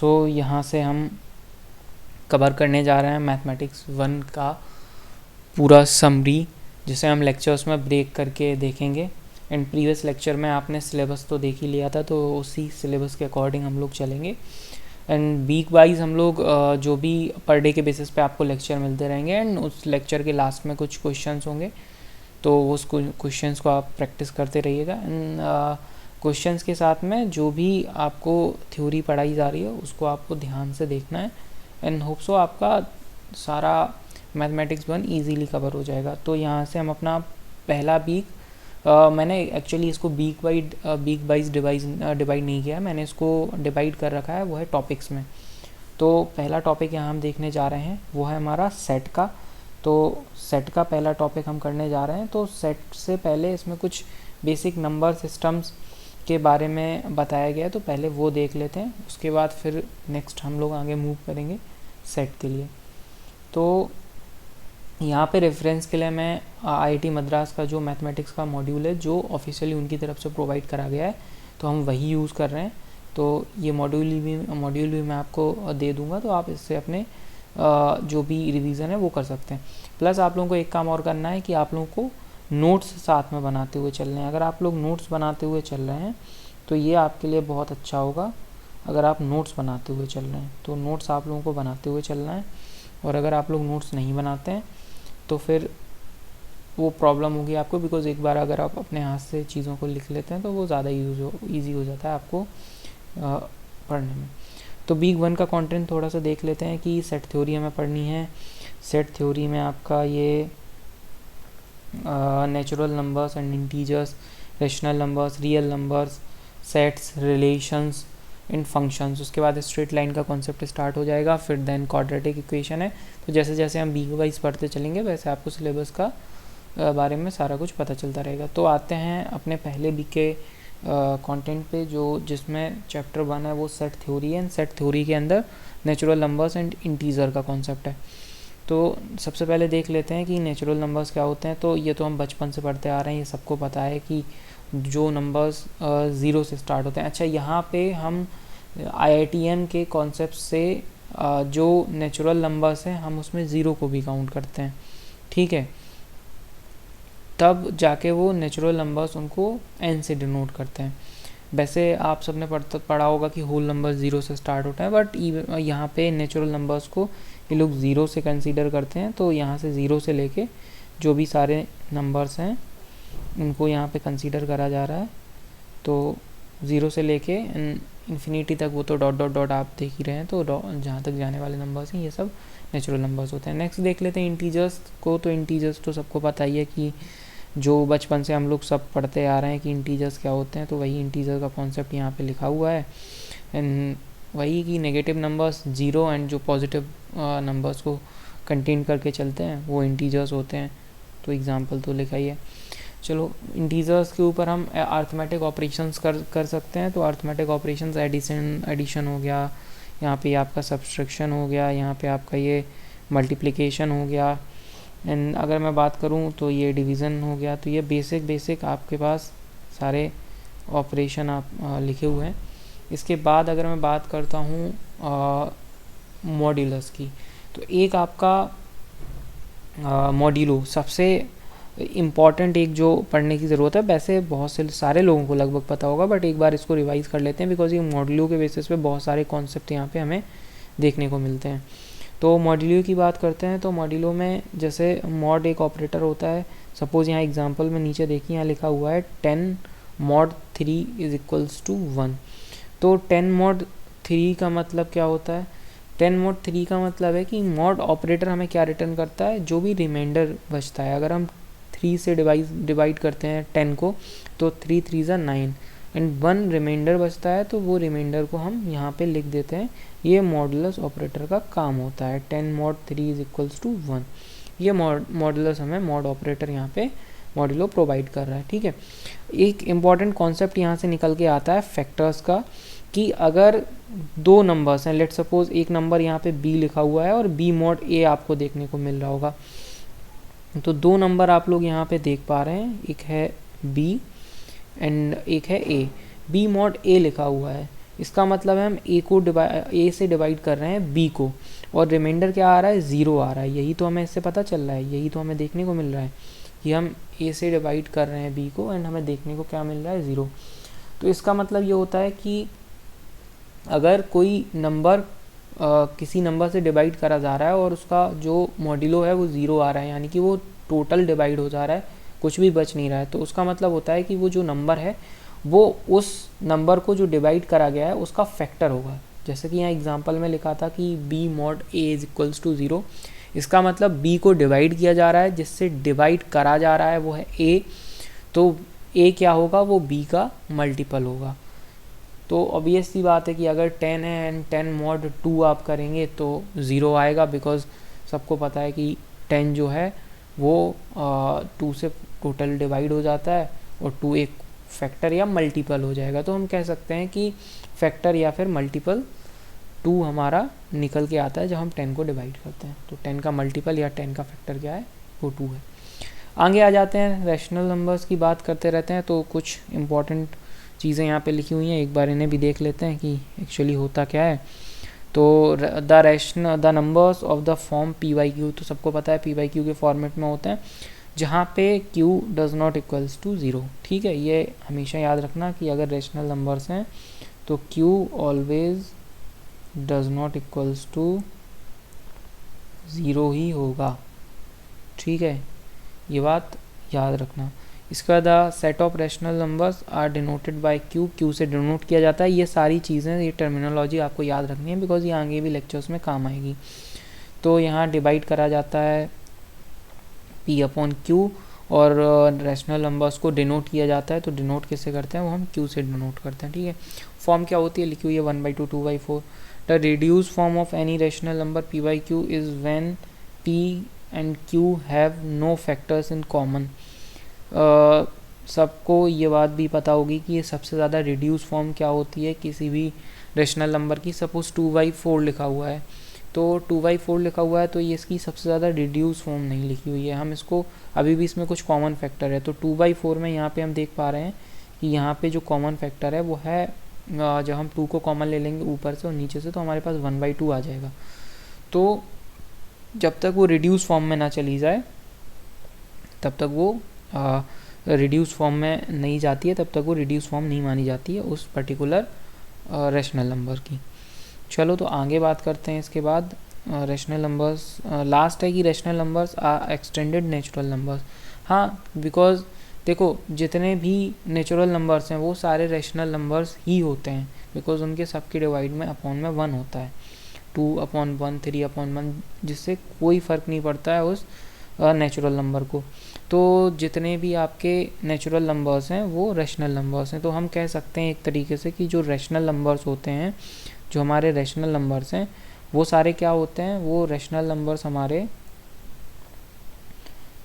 तो यहाँ से हम कवर करने जा रहे हैं मैथमेटिक्स 1 का पूरा समरी, जिसे हम लेक्चर्स में ब्रेक करके देखेंगे। एंड प्रीवियस लेक्चर में आपने सिलेबस तो देख ही लिया था, तो उसी सिलेबस के अकॉर्डिंग हम लोग चलेंगे। एंड वीक वाइज हम लोग जो भी पर डे के बेसिस पे आपको लेक्चर मिलते रहेंगे, एंड उस लेक्चर के लास्ट में कुछ क्वेश्चंस होंगे, तो उस क्वेश्चंस को आप प्रैक्टिस करते रहिएगा। एंड क्वेश्चंस के साथ में जो भी आपको थ्योरी पढ़ाई जा रही है उसको आपको ध्यान से देखना है, एंड होप सो आपका सारा मैथमेटिक्स 1 ईजीली कवर हो जाएगा। तो यहाँ से हम अपना पहला वीक, मैंने एक्चुअली इसको वीक वाइज डिवाइड नहीं किया है, मैंने इसको डिवाइड कर रखा है, वो है टॉपिक्स में। तो पहला टॉपिक यहाँ हम देखने जा रहे हैं वो है हमारा सेट का। तो सेट का पहला टॉपिक हम करने जा रहे हैं। तो सेट से पहले इसमें कुछ बेसिक नंबर सिस्टम्स के बारे में बताया गया है, तो पहले वो देख लेते हैं, उसके बाद फिर नेक्स्ट हम लोग आगे मूव करेंगे सेट के लिए। तो यहाँ पे रेफरेंस के लिए मैं आईआईटी मद्रास का जो मैथमेटिक्स का मॉड्यूल है, जो ऑफिशियली उनकी तरफ से प्रोवाइड करा गया है, तो हम वही यूज़ कर रहे हैं। तो ये मॉड्यूल भी मैं आपको दे दूँगा, तो आप इससे अपने जो भी रिवीजन है वो कर सकते हैं। प्लस आप लोगों को एक काम और करना है कि आप लोगों को नोट्स साथ में बनाते हुए चलने हैं। अगर आप लोग नोट्स बनाते हुए चल रहे हैं तो ये आपके लिए बहुत अच्छा होगा। अगर आप नोट्स बनाते हुए चल रहे हैं तो नोट्स आप लोगों को बनाते हुए चलना है, और अगर आप लोग नोट्स नहीं बनाते हैं तो फिर वो प्रॉब्लम होगी आपको, बिकॉज एक बार अगर आप अपने हाथ से चीज़ों को लिख लेते हैं तो वो ज़्यादा ईजी हो जाता है आपको पढ़ने में। तो वीक 1 का कंटेंट थोड़ा सा देख लेते हैं कि सेट थ्योरी हमें पढ़नी है। सेट थ्योरी में आपका ये natural numbers and integers, rational numbers, real numbers, sets, relations in functions, उसके बाद स्ट्रेट लाइन का कॉन्सेप्ट स्टार्ट हो जाएगा। फिर देन क्वाड्रेटिक इक्वेशन है। तो जैसे जैसे हम वीक वाइज पढ़ते चलेंगे वैसे आपको सिलेबस का बारे में सारा कुछ पता चलता रहेगा। तो आते हैं अपने पहले वीक के कंटेंट पे, जो जिसमें चैप्टर 1 है वो सेट थ्योरी है। सेट थ्योरी के अंदर नेचुरल नंबर्स एंड इंटीजर का कॉन्सेप्ट है। तो सबसे पहले देख लेते हैं कि नेचुरल नंबर्स क्या होते हैं। तो ये तो हम बचपन से पढ़ते आ रहे हैं, ये सबको पता है कि जो नंबर्स 0 से स्टार्ट होते हैं। अच्छा, यहाँ पे हम IITN के कॉन्सेप्ट से जो नेचुरल नंबर्स हैं हम उसमें 0 को भी काउंट करते हैं, ठीक है। तब जाके वो नेचुरल नंबर्स उनको n से डिनोट करते हैं। वैसे आप सबने पढ़ा होगा कि होल नंबर 0 से स्टार्ट होता है, बट यहाँ पे नेचुरल नंबर्स को ये लोग 0 से कंसीडर करते हैं। तो यहाँ से 0 से लेके जो भी सारे नंबर्स हैं उनको यहाँ पे कंसीडर करा जा रहा है। तो 0 से लेके इन्फिनिटी तक वो तो डॉट डॉट डॉट आप देख ही रहे हैं। तो जहाँ तक जाने वाले नंबर्स हैं ये सब नेचुरल नंबर्स होते हैं। नेक्स्ट देख लेते हैं इंटीजर्स को। तो इंटीजर्स तो सबको पता ही है कि जो बचपन से हम लोग सब पढ़ते आ रहे हैं कि इंटीजर्स क्या होते हैं। तो वही इंटीजर का कॉन्सेप्ट यहाँ पे लिखा हुआ है। एंड वही कि नेगेटिव नंबर्स 0 एंड जो पॉजिटिव नंबर्स को कंटेन करके चलते हैं वो इंटीजर्स होते हैं। तो एग्जांपल तो लिखा ही है। चलो, इंटीजर्स के ऊपर हम अर्थमेटिक ऑपरेशंस कर सकते हैं। तो अर्थमेटिक ऑपरेशंस एडिशन हो गया, यहाँ पे आपका सब्सट्रैक्शन हो गया, यहाँ पे आपका ये मल्टीप्लिकेशन हो गया, एंड अगर मैं बात करूँ तो ये डिवीज़न हो गया। तो ये बेसिक आपके पास सारे ऑपरेशन आप लिखे हुए हैं। इसके बाद अगर मैं बात करता हूँ मॉड्यूलस की, तो एक आपका मॉड्यूलो सबसे इम्पॉर्टेंट एक जो पढ़ने की ज़रूरत है। वैसे बहुत से सारे लोगों को लगभग पता होगा, बट एक बार इसको रिवाइज़ कर लेते हैं, बिकॉज ये मॉड्यूलो के बेसिस पे बहुत सारे कॉन्सेप्ट यहाँ पे हमें देखने को मिलते हैं। तो मॉड्यूलो की बात करते हैं। तो मॉड्यूलो में जैसे मॉड एक ऑपरेटर होता है। सपोज़ यहाँ एग्जांपल में नीचे देखिए, यहाँ लिखा हुआ है 10 mod 3 = 1। तो 10 mod 3 का मतलब क्या होता है? 10 mod 3 का मतलब है कि मॉड ऑपरेटर हमें क्या रिटर्न करता है, जो भी रिमाइंडर बचता है। अगर हम 3 से डिवाइड करते हैं 10 को, तो 3 3 ज़ा 9 एंड 1 रिमाइंडर बचता है, तो वो रिमाइंडर को हम यहाँ पे लिख देते हैं। ये मॉडुलस ऑपरेटर का काम होता है। 10 mod 3 = 1। ये मॉडुलस हमें मॉड ऑपरेटर यहाँ पे मॉड्यूलो प्रोवाइड कर रहा है, ठीक है। एक इम्पॉर्टेंट कॉन्सेप्ट यहाँ से निकल के आता है फैक्टर्स का, कि अगर दो नंबर्स हैं, लेट सपोज एक नंबर यहाँ पे b लिखा हुआ है और b mod a आपको देखने को मिल रहा होगा। तो दो नंबर आप लोग यहाँ पे देख पा रहे हैं, एक है b एंड एक है a। b mod a लिखा हुआ है, इसका मतलब है हम ए से डिवाइड कर रहे हैं बी को, और रिमाइंडर क्या आ रहा है, 0 आ रहा है। यही तो हमें इससे पता चल रहा है, यही तो हमें देखने को मिल रहा है कि हम ए से डिवाइड कर रहे हैं बी को एंड हमें देखने को क्या मिल रहा है, 0। तो इसका मतलब ये होता है कि अगर कोई नंबर किसी नंबर से डिवाइड करा जा रहा है और उसका जो मॉड्यूलो है वो 0 आ रहा है, यानी कि वो टोटल डिवाइड हो जा रहा है, कुछ भी बच नहीं रहा है, तो उसका मतलब होता है कि वो जो नंबर है वो उस नंबर को जो डिवाइड करा गया है उसका फैक्टर होगा। जैसे कि यहाँ एग्जांपल में लिखा था कि b mod a is equals to 0, इसका मतलब b को डिवाइड किया जा रहा है, जिससे डिवाइड करा जा रहा है वो है a, तो a क्या होगा, वो b का मल्टीपल होगा। तो ऑब्वियस सी बात है कि अगर 10 है एंड 10 mod 2 आप करेंगे तो 0 आएगा, बिकॉज सबको पता है कि 10 जो है वो 2 से टोटल डिवाइड हो जाता है और 2 एक फैक्टर या मल्टीपल हो जाएगा। तो हम कह सकते हैं कि फैक्टर या फिर मल्टीपल 2 हमारा निकल के आता है जब हम 10 को डिवाइड करते हैं। तो 10 का मल्टीपल या 10 का फैक्टर क्या है, वो 2 है। आगे आ जाते हैं, रैशनल नंबर्स की बात करते रहते हैं, तो कुछ इंपॉर्टेंट चीज़ें यहाँ पे लिखी हुई हैं, एक बार इन्हें भी देख लेते हैं कि एक्चुअली होता क्या है। तो the numbers of the form P Y Q, तो सबको पता है पी वाई क्यू के फॉर्मेट में होते हैं जहाँ पे q does not equals to 0। ठीक है, ये हमेशा याद रखना कि अगर रैशनल नंबर्स हैं तो q always does not equals to 0 ही होगा। ठीक है, ये बात याद रखना। इसके बाद the set of rational numbers are denoted by q से डिनोट किया जाता है। ये सारी चीज़ें, ये टर्मिनोलॉजी आपको याद रखनी है, बिकॉज ये आगे भी लेक्चर्स में काम आएगी। तो यहाँ डिवाइड करा जाता है p अपॉन q, और रैशनल नंबर्स को डिनोट किया जाता है। तो डिनोट किससे करते हैं, वो हम q से डिनोट करते हैं। ठीक है, फॉर्म क्या होती है, लिखी हुई है 1/2 2/4। The reduce form of any rational number p by q is when p and q have no factors in common. सबको ये बात भी पता होगी कि ये सबसे ज़्यादा रिड्यूस फॉर्म क्या होती है किसी भी रैशनल नंबर की। सपोज 2/4 लिखा हुआ है, तो 2/4 लिखा हुआ है तो ये इसकी सबसे ज़्यादा रिड्यूस फॉर्म नहीं लिखी हुई है। हम इसको अभी भी इसमें कुछ कॉमन फैक्टर है, तो 2/4 में यहाँ पे हम देख पा रहे हैं कि यहाँ पे जो कॉमन फैक्टर है वो है, जब हम 2 को कॉमन ले लेंगे ऊपर से और नीचे से, तो हमारे पास 1/2 आ जाएगा। तो जब तक वो रिड्यूस फॉर्म में ना चली जाए तब तक वो रिड्यूस फॉर्म में नहीं जाती है, तब तक वो रिड्यूस फॉर्म नहीं मानी जाती है उस पर्टिकुलर रैशनल नंबर की। चलो तो आगे बात करते हैं। इसके बाद रैशनल नंबर्स, लास्ट है कि rational numbers are extended natural numbers. हाँ, बिकॉज देखो जितने भी नेचुरल नंबर्स हैं वो सारे रैशनल नंबर्स ही होते हैं, बिकॉज उनके सबके डिवाइड में अपॉन में 1 होता है, 2/1 3/1, जिससे कोई फ़र्क नहीं पड़ता है उस नेचुरल नंबर को। तो जितने भी आपके नेचुरल नंबर्स हैं वो रैशनल नंबर्स हैं। तो हम कह सकते हैं एक तरीके से कि जो रैशनल नंबर्स होते हैं, जो हमारे रैशनल नंबर्स हैं, वो सारे क्या होते हैं, वो रैशनल नंबर्स हमारे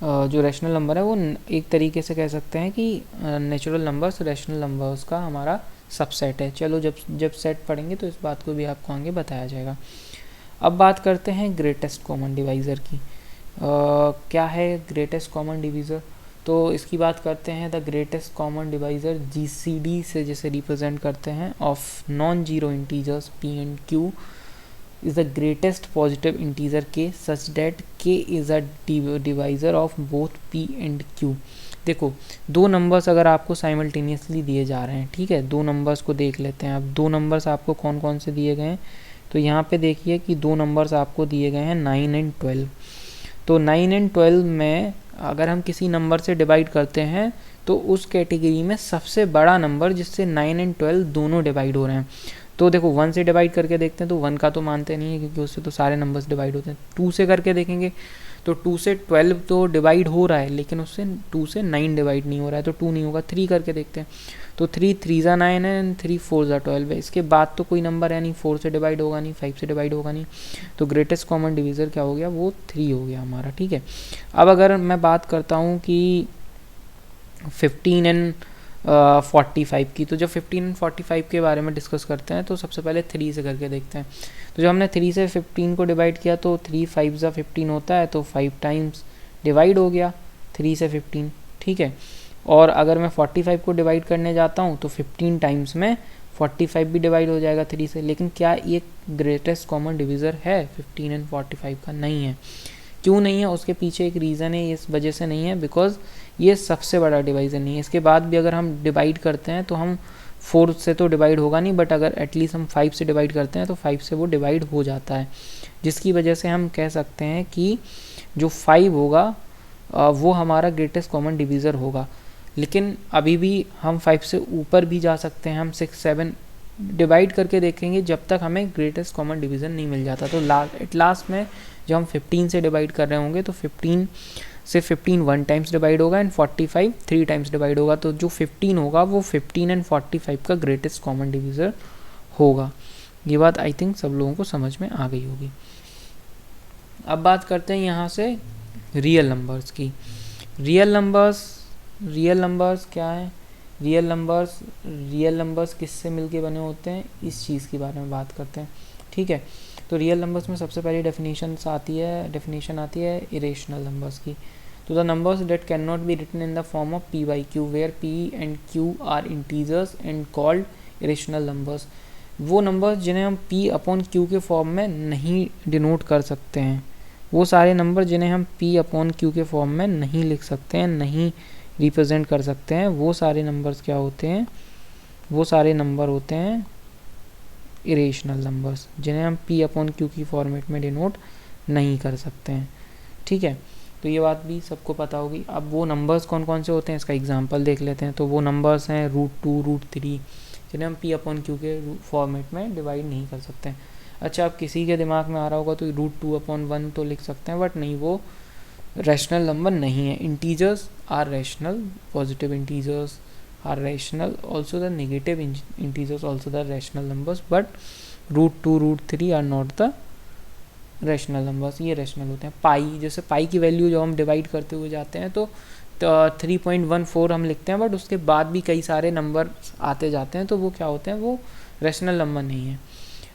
जो रैशनल नंबर है वो एक तरीके से कह सकते हैं कि नेचुरल नंबर्स रैशनल नंबर्स का हमारा सबसेट है। चलो जब सेट पढ़ेंगे तो इस बात को भी आपको आगे बताया जाएगा। अब बात करते हैं ग्रेटेस्ट कॉमन डिवाइज़र की। क्या है ग्रेटेस्ट कॉमन डिवाइज़र, तो इसकी बात करते हैं। The greatest common divisor GCD से जिसे रिप्रेजेंट करते हैं of non zero integers p and q is the greatest positive integer k such that k is a divisor of both p and q। देखो दो नंबर्स अगर आपको simultaneously दिए जा रहे हैं, ठीक है, दो नंबर्स को देख लेते हैं। अब दो नंबर्स आपको कौन कौन से दिए गए हैं, तो यहाँ पे देखिए कि दो नंबर्स आपको दिए गए हैं 9 एंड 12। तो 9 एंड 12 में अगर हम किसी नंबर से डिवाइड करते हैं तो उस कैटेगरी में सबसे बड़ा नंबर जिससे 9 एंड 12 दोनों डिवाइड हो रहे हैं, तो देखो 1 से डिवाइड करके देखते हैं तो 1 का तो मानते नहीं है क्योंकि उससे तो सारे नंबर्स डिवाइड होते हैं। 2 से करके देखेंगे तो 2 से 12 तो डिवाइड हो रहा है, लेकिन उससे 2 से 9 डिवाइड नहीं हो रहा है, तो 2 नहीं होगा। 3 करके देखते हैं तो 3 3 9 है एंड 3 4 12 है। इसके बाद तो कोई नंबर है नहीं, 4 से डिवाइड होगा नहीं, 5 से डिवाइड होगा नहीं, तो ग्रेटेस्ट कॉमन डिवीज़र क्या हो गया, वो 3 हो गया हमारा। ठीक है, अब अगर मैं बात करता हूँ कि 15 एंड 45 की, तो जब 15 एंड 45 के बारे में डिस्कस करते हैं तो सबसे पहले 3 से करके देखते हैं। तो जब हमने 3 से 15 को डिवाइड किया तो 3 5 ज़ा 15 होता है, तो 5 टाइम्स डिवाइड हो गया 3 से 15। ठीक है, और अगर मैं 45 को डिवाइड करने जाता हूँ तो 15 टाइम्स में 45 भी डिवाइड हो जाएगा 3 से, लेकिन क्या ये ग्रेटेस्ट कॉमन डिविज़र है 15 एंड 45 का? नहीं है। क्यों नहीं है? उसके पीछे एक रीज़न है, इस वजह से नहीं है बिकॉज ये सबसे बड़ा डिवीज़र नहीं है। इसके बाद भी अगर हम डिवाइड करते हैं तो हम 4 से तो डिवाइड होगा नहीं, बट अगर एटलीस्ट हम 5 से डिवाइड करते हैं तो 5 से वो डिवाइड हो जाता है, जिसकी वजह से हम कह सकते हैं कि जो 5 होगा वो हमारा ग्रेटेस्ट कॉमन डिवीज़र होगा। लेकिन अभी भी हम 5 से ऊपर भी जा सकते हैं, हम 6, 7 डिवाइड करके देखेंगे जब तक हमें ग्रेटेस्ट कॉमन डिवीज़न नहीं मिल जाता। तो लास्ट में जब हम 15 से डिवाइड कर रहे होंगे तो 15 से 15 1 टाइम्स डिवाइड होगा एंड 45 3 टाइम्स डिवाइड होगा, तो जो 15 होगा वो 15 एंड 45 का ग्रेटेस्ट कॉमन डिवीज़र होगा। ये बात आई थिंक सब लोगों को समझ में आ गई होगी। अब बात करते हैं यहाँ से रियल नंबर्स की। रियल नंबर्स क्या है? रियल नंबर्स किससे मिलके बने होते हैं, इस चीज़ के बारे में बात करते हैं। ठीक है, तो रियल नंबर्स में सबसे पहली डेफिनेशन आती है इरेशनल नंबर्स की। तो the numbers that can not be written in the form of p by q where p and q are integers and called irrational numbers. वो नंबर्स जिन्हें हम p अपॉन q के form में नहीं denote कर सकते हैं, वो सारे नंबर जिन्हें हम p अपॉन q के फॉर्म में नहीं लिख सकते हैं, नहीं रिप्रेजेंट कर सकते हैं, वो सारे नंबर्स क्या होते हैं? वो सारे नंबर होते हैं इरेशनल नंबर्स, जिन्हें हम p अपॉन q की फॉर्मेट में डिनोट नहीं कर सकते हैं। ठीक है, तो ये बात भी सबको पता होगी। अब वो नंबर्स कौन कौन से होते हैं इसका एग्जांपल देख लेते हैं। तो वो नंबर्स हैं √2, √3, जिन्हें हम p अपॉन q के फॉर्मेट में डिवाइड नहीं कर सकते हैं। अच्छा, अब किसी के दिमाग में आ रहा होगा तो √2 अपॉन 1 तो लिख सकते हैं, बट नहीं, वो रैशनल नंबर नहीं है। Integers are rational, positive integers are rational, also the negative integers also the rational numbers, but √2 √3 are not the rational numbers, ये rational होते हैं। पाई, जैसे पाई की वैल्यू जब हम डिवाइड करते हुए जाते हैं तो 3.14 हम लिखते हैं, बट उसके बाद भी कई सारे नंबर आते जाते हैं, तो वो क्या होते हैं? वो रैशनल नंबर नहीं है।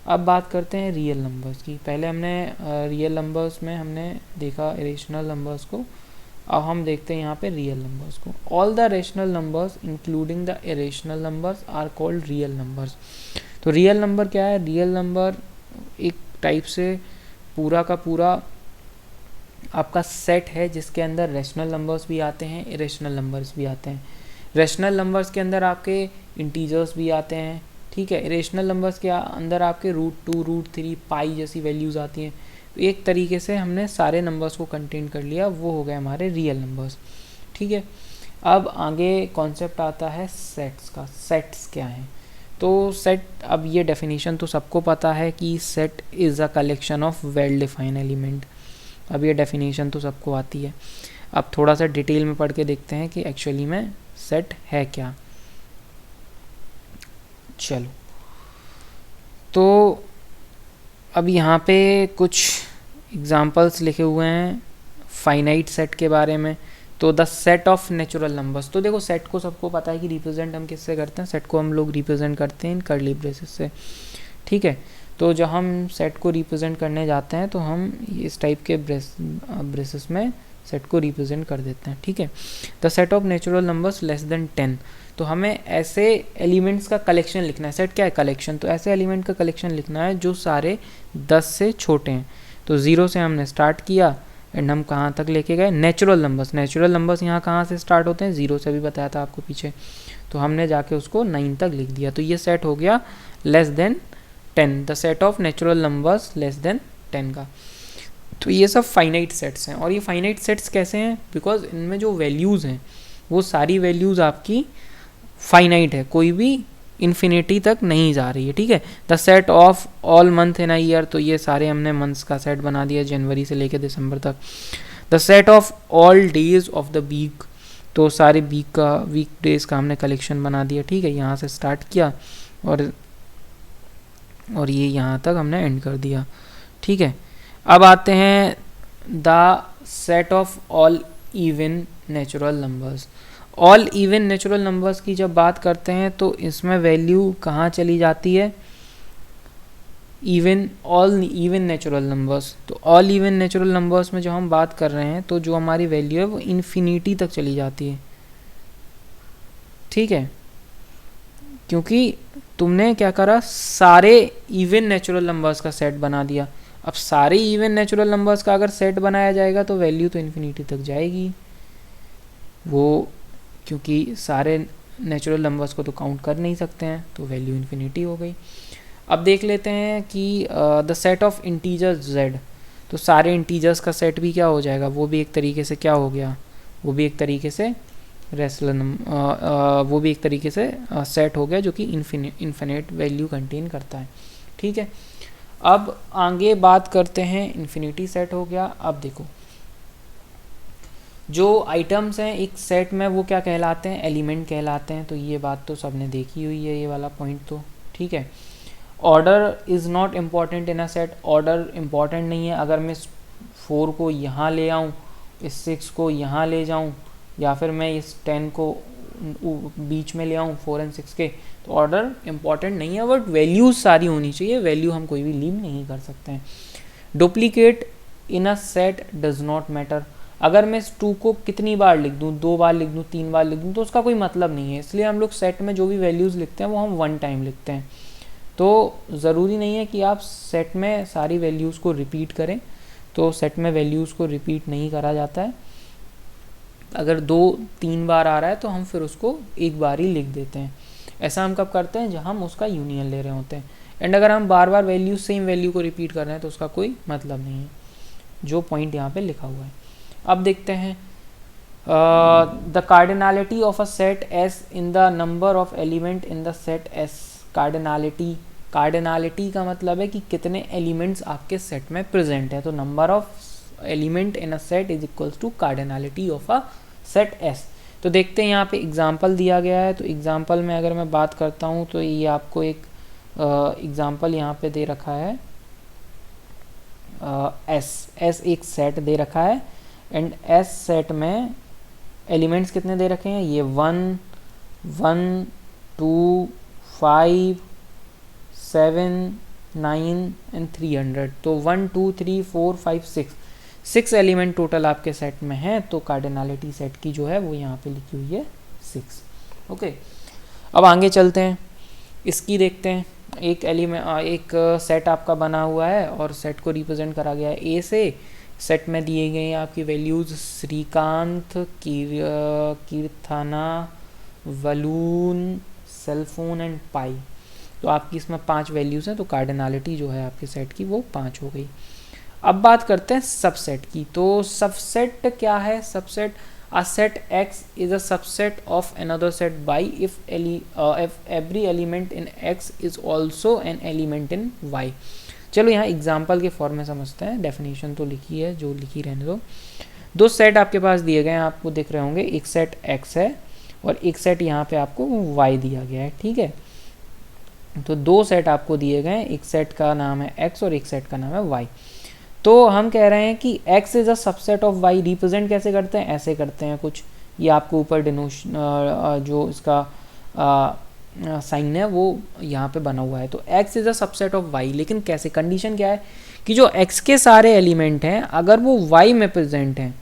अब बात करते हैं रियल नंबर्स की। पहले हमने रियल नंबर्स में हमने देखा इरेशनल नंबर्स को, अब हम देखते हैं यहाँ पे रियल नंबर्स को। All the rational numbers including the irrational numbers are called real numbers. तो रियल नंबर क्या है? रियल नंबर एक टाइप से पूरा का पूरा आपका सेट है जिसके अंदर रेशनल नंबर्स भी आते हैं, इरेशनल नंबर्स भी आते हैं। रेशनल नंबर्स के अंदर आपके इंटीजर्स भी आते हैं, ठीक है। इरेशनल नंबर्स के अंदर आपके √2 √3 पाई जैसी वैल्यूज़ आती हैं। तो एक तरीके से हमने सारे नंबर्स को कंटेन कर लिया, वो हो गए हमारे रियल नंबर्स, ठीक है। अब आगे कॉन्सेप्ट आता है सेट्स का। सेट्स क्या है? तो सेट, अब ये डेफिनेशन तो सबको पता है कि set is a collection of well defined element. अब ये डेफिनेशन तो सबको आती है। अब थोड़ा सा डिटेल में पढ़ के देखते हैं कि एक्चुअली में सेट है क्या। चलो, तो अब यहाँ पे कुछ एग्जांपल्स लिखे हुए हैं फाइनाइट सेट के बारे में। तो the set of natural numbers, तो देखो सेट को सबको पता है कि रिप्रेजेंट हम किससे करते हैं। सेट को हम लोग रिप्रेजेंट करते हैं इन कर्ली ब्रेसेस से, ठीक है। तो जब हम सेट को रिप्रेजेंट करने जाते हैं तो हम इस टाइप के ब्रेसेस में सेट को रिप्रेजेंट कर देते हैं, ठीक है। The set of natural numbers less than 10, तो हमें ऐसे एलिमेंट्स का कलेक्शन लिखना है। सेट क्या है? कलेक्शन। तो ऐसे एलिमेंट का कलेक्शन लिखना है जो सारे 10 से छोटे हैं। तो 0 से हमने स्टार्ट किया एंड हम कहाँ तक लेके गए? Natural numbers. नेचुरल नंबर्स यहाँ कहाँ से स्टार्ट होते हैं? 0 से भी बताया था आपको पीछे। तो हमने जाके उसको 9 तक लिख दिया। तो ये सेट हो गया less than 10, the set of natural numbers less than 10 का। तो ये सब फाइनाइट सेट्स हैं। और ये फाइनाइट सेट्स कैसे हैं? बिकॉज इनमें जो वैल्यूज़ हैं वो सारी वैल्यूज़ आपकी फाइनाइट है, कोई भी इन्फिनिटी तक नहीं जा रही है, ठीक है। The set of all month in a year, तो ये सारे हमने मंथ्स का सेट बना दिया जनवरी से लेकर दिसंबर तक। The set of all days of the week, तो सारे वीक डेज का हमने कलेक्शन बना दिया, ठीक है। यहाँ से स्टार्ट किया और ये यहाँ तक हमने एंड कर दिया, ठीक है। अब आते हैं the set of all even natural numbers. All even natural numbers की जब बात करते हैं तो इसमें वैल्यू कहाँ चली जाती है? Even, all even natural numbers. तो ऑल इवन नेचुरल नंबर्स में जो हम बात कर रहे हैं तो जो हमारी वैल्यू है वो इन्फिनिटी तक चली जाती है, ठीक है। क्योंकि तुमने क्या करा, सारे इवन नेचुरल नंबर्स का सेट बना दिया। अब सारे इवन नेचुरल नंबर्स का अगर सेट बनाया जाएगा तो वैल्यू तो इन्फिनिटी तक जाएगी वो, क्योंकि सारे नेचुरल नंबर्स को तो काउंट कर नहीं सकते हैं, तो वैल्यू इन्फिनिटी हो गई। अब देख लेते हैं कि the set of integers z, तो सारे इंटीजर्स का सेट भी क्या हो जाएगा, वो भी एक तरीके से क्या हो गया, वो भी एक तरीके से रेशनल, वो भी एक तरीके से सेट हो गया जो कि इन्फिनिट वैल्यू कंटेन करता है। ठीक है, अब आगे बात करते हैं, इन्फिनिटी सेट हो गया। अब देखो जो आइटम्स हैं एक सेट में वो क्या कहलाते हैं, एलिमेंट कहलाते हैं। तो ये बात तो सबने देखी हुई है, ये वाला पॉइंट तो ठीक है। Order is not important in a set, order important नहीं है। अगर मैं 4 को यहाँ ले आऊँ, इस 6 को यहाँ ले जाऊँ, या फिर मैं इस 10 को बीच में ले आऊँ 4 और 6 के, तो ऑर्डर इम्पॉर्टेंट नहीं है, बट वैल्यूज सारी होनी चाहिए, वैल्यू हम कोई भी लीव नहीं कर सकते हैं। Duplicate in a set does not matter, अगर मैं इस 2 को कितनी बार लिख दूँ, 2 बार लिख दूँ, 3 बार लिख दूँ, तो उसका कोई मतलब नहीं है। इसलिए हम लोग सेट में जो भी वैल्यूज़ लिखते हैं वो हम 1 टाइम लिखते हैं। तो ज़रूरी नहीं है कि आप सेट में सारी वैल्यूज़ को रिपीट करें, तो सेट में वैल्यूज़ को रिपीट नहीं करा जाता है। अगर 2-3 बार आ रहा है तो हम फिर उसको एक बार ही लिख देते हैं। ऐसा हम कब करते हैं, जब हम उसका यूनियन ले रहे होते हैं। एंड अगर हम बार बार वैल्यू सेम वैल्यू को रिपीट कर रहे हैं तो उसका कोई मतलब नहीं है, जो पॉइंट यहाँ पे लिखा हुआ है। अब देखते हैं the cardinality of a set S in the number of element in the set S. Cardinality, cardinality का मतलब है कि कितने एलिमेंट्स आपके सेट में प्रेजेंट है। तो number of element in a set is equals to cardinality of a set S. तो देखते हैं यहाँ पे एग्जाम्पल दिया गया है। तो एग्जाम्पल में अगर मैं बात करता हूँ तो ये आपको एक एग्जाम्पल यहाँ पे दे रखा है, एस एक सेट दे रखा है, एंड एस सेट में एलिमेंट्स कितने दे रखे हैं, ये 1, 1, 2, 5, 7, 9 एंड 300। तो 1, 2, 3, 4, 5, 6 एलिमेंट टोटल आपके सेट में है। तो कार्डिनलिटी सेट की जो है वो यहाँ पे लिखी हुई है 6। ओके, अब आगे चलते हैं, इसकी देखते हैं। एक एलिमेंट, एक सेट आपका बना हुआ है और सेट को रिप्रेजेंट करा गया है ए से। सेट में दिए गए हैं आपकी values Srikanth, Keerthana, balloon, cellphone and pie. तो आपकी इसमें 5 वैल्यूज़ हैं, तो कार्डिनलिटी जो है आपके सेट की वो 5 हो गई। अब बात करते हैं सबसेट की। तो सबसेट क्या है, subset a set x is a subset of another set by if every element in x is also an element in y। चलो यहाँ एग्जाम्पल के फॉर्म में समझते हैं, डेफिनेशन तो लिखी है, जो लिखी रहने दो। 2 सेट आपके पास दिए गए हैं, आपको दिख रहे होंगे, एक सेट x है और एक सेट यहाँ पे आपको y दिया गया है। ठीक है, तो 2 सेट आपको दिए गए हैं, एक सेट का नाम है x और एक सेट का नाम है y। तो हम कह रहे हैं कि x is a subset of y। Represent कैसे करते हैं, ऐसे करते हैं कुछ, ये आपको ऊपर डिनोशन जो इसका साइन है वो यहाँ पे बना हुआ है। तो x is a subset of y, लेकिन कैसे, कंडीशन क्या है कि जो x के सारे एलिमेंट हैं अगर वो y में प्रेजेंट हैं,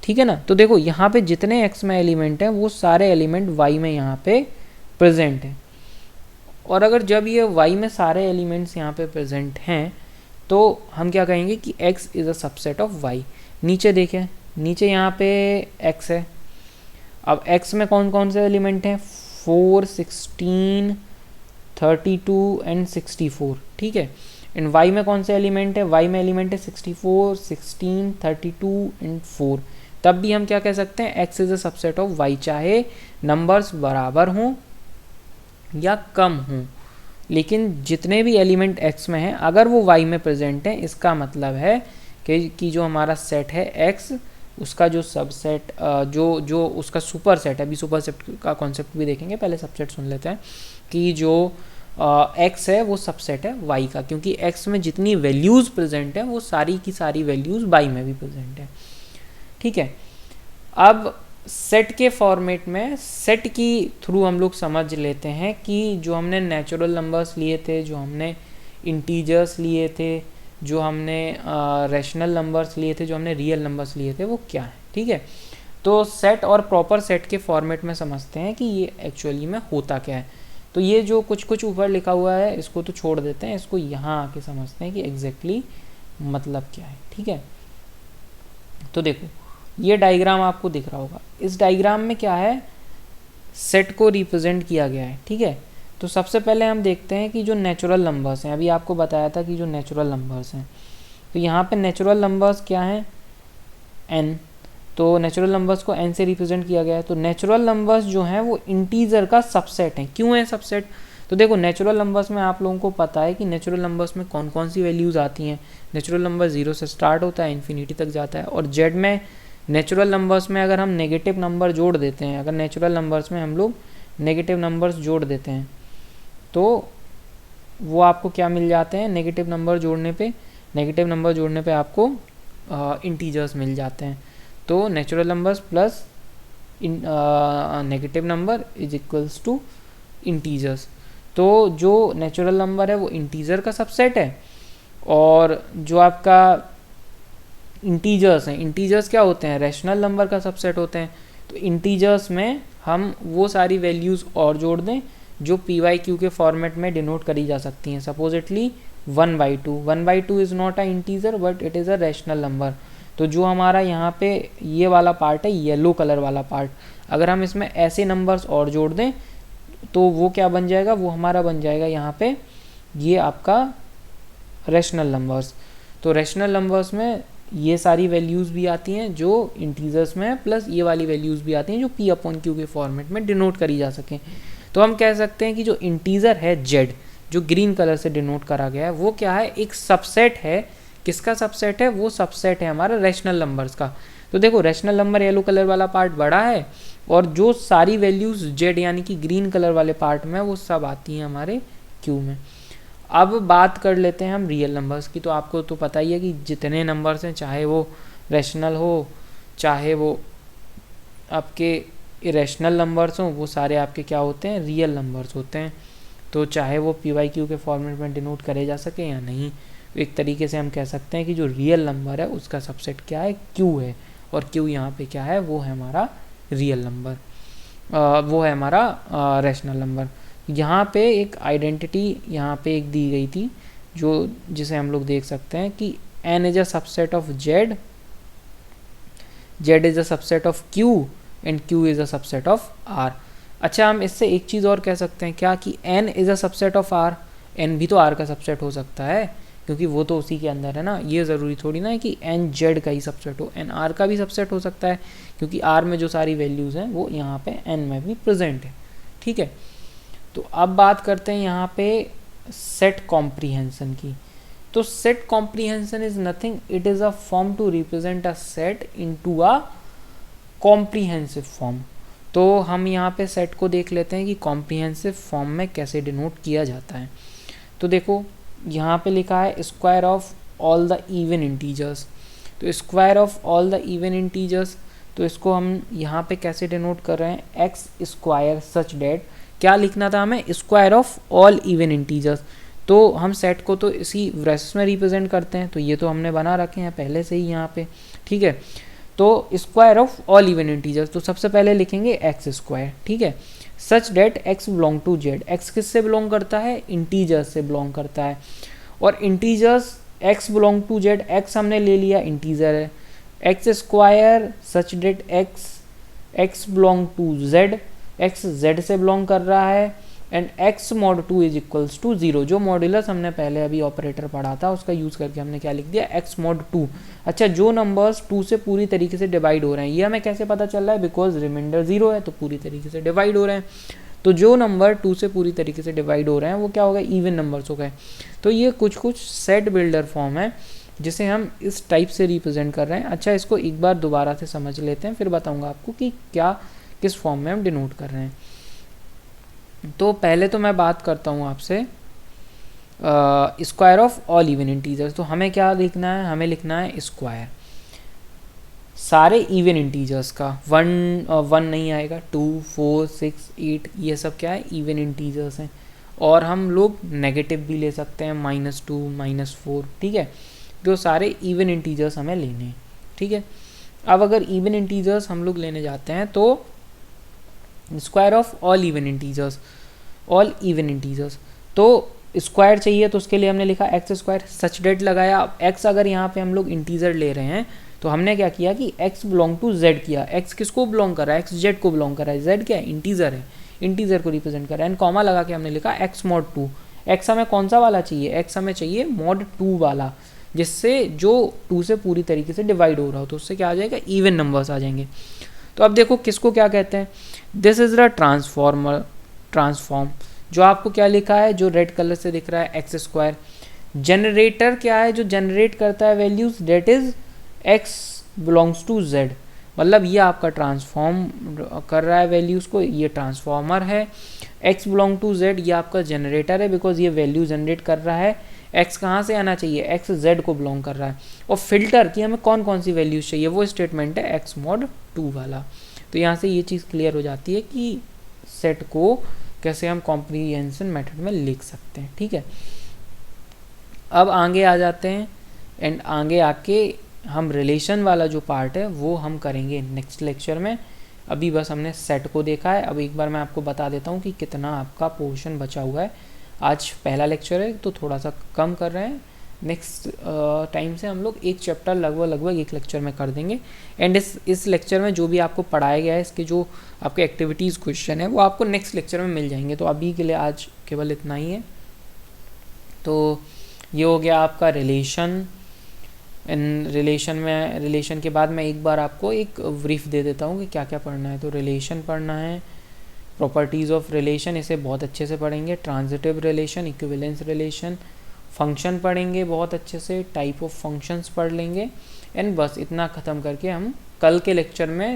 ठीक है ना। तो देखो यहाँ पे जितने x में एलिमेंट हैं वो सारे एलिमेंट y में यहाँ पे प्रेजेंट हैं, और अगर जब ये y में सारे एलिमेंट्स यहाँ पे प्रेजेंट हैं तो हम क्या कहेंगे कि x is a subset of y। नीचे देखें, नीचे यहाँ पे x है। अब x में कौन कौन से एलिमेंट हैं, 4, 16, 32 एंड 64। ठीक है, एंड y में कौन से एलिमेंट है, y में एलिमेंट है 64, 16, 32 एंड 4। तब भी हम क्या कह सकते हैं, x is a subset of y, चाहे नंबर्स बराबर हों या कम हों, लेकिन जितने भी एलिमेंट x में हैं अगर वो y में प्रेजेंट हैं, इसका मतलब है कि जो हमारा सेट है x, उसका जो सबसेट जो उसका सुपर सेट है, अभी सुपर सेट का कॉन्सेप्ट भी देखेंगे, पहले सबसेट सुन लेते हैं, कि जो x है वो सबसेट है y का, क्योंकि x में जितनी वैल्यूज़ प्रेजेंट हैं वो सारी की सारी वैल्यूज़ y में भी प्रेजेंट है। ठीक है, अब सेट के फॉर्मेट में सेट की थ्रू हम लोग समझ लेते हैं कि जो हमने नेचुरल नंबर्स लिए थे, जो हमने इंटीजर्स लिए थे, जो हमने रैशनल नंबर्स लिए थे, जो हमने रियल नंबर्स लिए थे, वो क्या है। ठीक है, तो सेट और प्रॉपर सेट के फॉर्मेट में समझते हैं कि ये एक्चुअली में होता क्या है। तो ये जो कुछ कुछ ऊपर लिखा हुआ है इसको तो छोड़ देते हैं, इसको यहाँ आके समझते हैं कि एग्जैक्टली मतलब क्या है। ठीक है, तो देखो ये डायग्राम आपको दिख रहा होगा, इस डायग्राम में क्या है, सेट को रिप्रेजेंट किया गया है। ठीक है, तो सबसे पहले हम देखते हैं कि जो नेचुरल नंबर्स हैं, अभी आपको बताया था कि जो नेचुरल नंबर्स हैं, तो यहाँ पे नेचुरल नंबर्स क्या हैं, n, तो नेचुरल नंबर्स को n से रिप्रेजेंट किया गया है। तो नेचुरल नंबर्स जो हैं वो इंटीजर का सबसेट हैं। क्यों है सबसेट, तो देखो नेचुरल नंबर्स में आप लोगों को पता है कि नेचुरल नंबर्स में कौन कौन सी वैल्यूज़ आती हैं। नेचुरल नंबर 0 से स्टार्ट होता है, इन्फिनिटी तक जाता है। और जेड में नेचुरल नंबर्स में अगर हम नेगेटिव नंबर जोड़ देते हैं, अगर नेचुरल नंबर्स में हम लोग नेगेटिव नंबर्स जोड़ देते हैं तो वो आपको क्या मिल जाते हैं, नेगेटिव नंबर जोड़ने पे आपको इंटीजर्स मिल जाते हैं। तो natural numbers plus negative number is equals to integers. तो जो नेचुरल नंबर है वो इंटीजर का सबसेट है, और जो आपका इंटीजर्स हैं, इंटीजर्स क्या होते हैं, रैशनल नंबर का सबसेट होते हैं। तो इंटीजर्स में हम वो सारी वैल्यूज़ और जोड़ दें जो PYQ के फॉर्मेट में डिनोट करी जा सकती हैं। Supposedly 1/2 is not a integer but it is a rational number. तो जो हमारा यहाँ पे ये वाला पार्ट है, येलो कलर वाला पार्ट, अगर हम इसमें ऐसे नंबर्स और जोड़ दें तो वो क्या बन जाएगा, वो हमारा बन जाएगा यहाँ पे ये आपका रैशनल नंबर्स। तो रैशनल नंबर्स में ये सारी वैल्यूज़ भी आती हैं जो इंटीजर्स में है, प्लस ये वाली वैल्यूज़ भी आती हैं जो P/Q के फॉर्मेट में डिनोट करी जा सकें। तो हम कह सकते हैं कि जो इंटीजर है Z, जो ग्रीन कलर से डिनोट करा गया है, वो क्या है, एक सबसेट है। किसका सबसेट है, वो सबसेट है हमारा रैशनल नंबर्स का। तो देखो रैशनल नंबर येलो कलर वाला पार्ट बड़ा है, और जो सारी वैल्यूज़ Z यानी कि ग्रीन कलर वाले पार्ट में वो सब आती हैं हमारे Q में। अब बात कर लेते हैं हम रियल नंबर्स की। तो आपको तो पता ही है कि जितने नंबर्स हैं, चाहे वो रैशनल हो चाहे वो आपके इरेशनल नंबर्स हों, वो सारे आपके क्या होते हैं, रियल नंबर्स होते हैं। तो चाहे वो PYQ के फॉर्मेट में डिनोट करे जा सके या नहीं, एक तरीके से हम कह सकते हैं कि जो रियल नंबर है उसका सबसेट क्या है, Q है। और Q यहाँ पे क्या है, वो है हमारा रियल नंबर, वो है हमारा रैशनल नंबर। यहाँ पे एक आइडेंटिटी यहाँ पे एक दी गई थी जो जिसे हम लोग देख सकते हैं कि n is a subset of Z, Z is a subset of Q and Q is a subset of R। अच्छा, हम इससे एक चीज़ और कह सकते हैं क्या, कि n is a subset of R, n भी तो R का सबसेट हो सकता है क्योंकि वो तो उसी के अंदर है ना। ये ज़रूरी थोड़ी ना है कि n Z का ही सबसेट हो, n R का भी सबसेट हो सकता है क्योंकि R में जो सारी वैल्यूज़ हैं वो यहाँ पे n में भी प्रेजेंट है। ठीक है, तो अब बात करते हैं यहाँ पे सेट कॉम्प्रीहेंशन की। तो set comprehension is nothing, it is a form to represent a set into a comprehensive form. तो हम यहाँ पे सेट को देख लेते हैं कि कॉम्प्रीहेंसिव फॉर्म में कैसे डिनोट किया जाता है। तो देखो यहाँ पे लिखा है square of all the even integers. तो square of all the even integers, तो इसको हम यहाँ पे कैसे डिनोट कर रहे हैं, एक्स स्क्वायर सच डेट, क्या लिखना था हमें, square of all even integers. तो हम सेट को तो इसी ब्रैकेट्स में रिप्रेजेंट करते हैं, तो ये तो हमने बना रखे हैं पहले से ही यहाँ पे। ठीक है, तो square of all even integers, तो सबसे पहले लिखेंगे एक्स स्क्वायर। ठीक है, such that X belong to Z, X किससे बिलोंग करता है, इंटीजर्स से बिलोंग करता है। और integers X belong to Z, X हमने ले लिया इंटीजर है, X square such that X belong to Z, X Z से बिलोंग कर रहा है, and X mod 2 is equals to 0। जो मॉड्यूलस हमने पहले अभी ऑपरेटर पढ़ा था उसका यूज़ करके हमने क्या लिख दिया, एक्स मॉड 2। अच्छा, जो नंबर्स 2 से पूरी तरीके से डिवाइड हो रहे हैं, ये हमें कैसे पता चल रहा है, बिकॉज रिमाइंडर 0 है तो पूरी तरीके से डिवाइड हो रहे हैं। तो जो नंबर 2 से पूरी तरीके से डिवाइड हो रहे हैं वो क्या हो गए, इवन नंबर्स हो गए। तो ये कुछ सेट बिल्डर फॉर्म है जिसे हम इस टाइप से रिप्रेजेंट कर रहे हैं। अच्छा, इसको एक बार दोबारा से समझ लेते हैं, फिर बताऊँगा आपको कि क्या किस फॉर्म में हम डिनोट कर रहे हैं। तो पहले तो मैं बात करता हूँ आपसे square of all even integers. तो हमें क्या लिखना है, हमें लिखना है स्क्वायर सारे इवन इंटीजर्स का। 1 नहीं आएगा, 2 4 6 8 ये सब क्या है, इवन इंटीजर्स हैं। और हम लोग नेगेटिव भी ले सकते हैं, -2 -4। ठीक है, तो सारे इवन इंटीजर्स हमें लेने हैं। ठीक है, अब अगर इवन इंटीजर्स हम लोग लेने जाते हैं तो square of all even integers, all even integers. तो स्क्वायर चाहिए तो उसके लिए हमने लिखा एक्स स्क्वायर, सच डेट लगाया। अब एक्स अगर यहाँ पे हम लोग इंटीजर ले रहे हैं तो हमने क्या किया कि x बिलोंग टू z किया। x किसको बिलोंग कर रहा है, x z को बिलोंग कर रहा है। z क्या है, इंटीजर है, इंटीजर को रिप्रेजेंट कर रहा है। एंड कॉमा लगा के हमने लिखा x mod 2। x हमें कौन सा वाला चाहिए, x हमें चाहिए mod 2 वाला, जिससे जो 2 से पूरी तरीके से डिवाइड हो रहा हो, तो उससे क्या आ जाएगा, इवन नंबर्स आ जाएंगे। तो अब देखो किसको क्या कहते हैं, दिस इज द ट्रांसफॉर्म जो आपको क्या लिखा है, जो रेड कलर से दिख रहा है, एक्स स्क्वायर। जनरेटर क्या है, जो जनरेट करता है values, that is x belongs to z। मतलब ये आपका ट्रांसफॉर्म कर रहा है वैल्यूज को, ये ट्रांसफॉर्मर है। x बिलोंग टू z ये आपका जनरेटर है, बिकॉज ये वैल्यू जनरेट कर रहा है। x कहाँ से आना चाहिए, x z को बिलोंग कर रहा है। और फिल्टर की हमें कौन कौन सी वैल्यूज चाहिए, वो स्टेटमेंट है x mod 2 वाला। तो यहाँ से ये चीज़ क्लियर हो जाती है कि सेट को कैसे हम कॉम्प्रीहेंशन मेथड में लिख सकते हैं। ठीक है, अब आगे आ जाते हैं एंड आगे आके हम रिलेशन वाला जो पार्ट है वो हम करेंगे नेक्स्ट लेक्चर में। अभी बस हमने सेट को देखा है। अब एक बार मैं आपको बता देता हूँ कि कितना आपका पोर्शन बचा हुआ है। आज पहला लेक्चर है तो थोड़ा सा कम कर रहे हैं, नेक्स्ट टाइम से हम लोग एक चैप्टर लगभग एक लेक्चर में कर देंगे। एंड इस लेक्चर में जो भी आपको पढ़ाया गया है, इसके जो आपके एक्टिविटीज़ क्वेश्चन है वो आपको नेक्स्ट लेक्चर में मिल जाएंगे। तो अभी के लिए आज केवल इतना ही है। तो ये हो गया आपका रिलेशन। इन रिलेशन के बाद मैं एक बार आपको एक ब्रीफ दे देता हूँ कि क्या क्या पढ़ना है। तो रिलेशन पढ़ना है, प्रॉपर्टीज़ ऑफ रिलेशन इसे बहुत अच्छे से पढ़ेंगे, transitive relation, equivalence relation, function पढ़ेंगे बहुत अच्छे से, टाइप ऑफ फंक्शंस पढ़ लेंगे। एंड बस इतना ख़त्म करके हम कल के लेक्चर में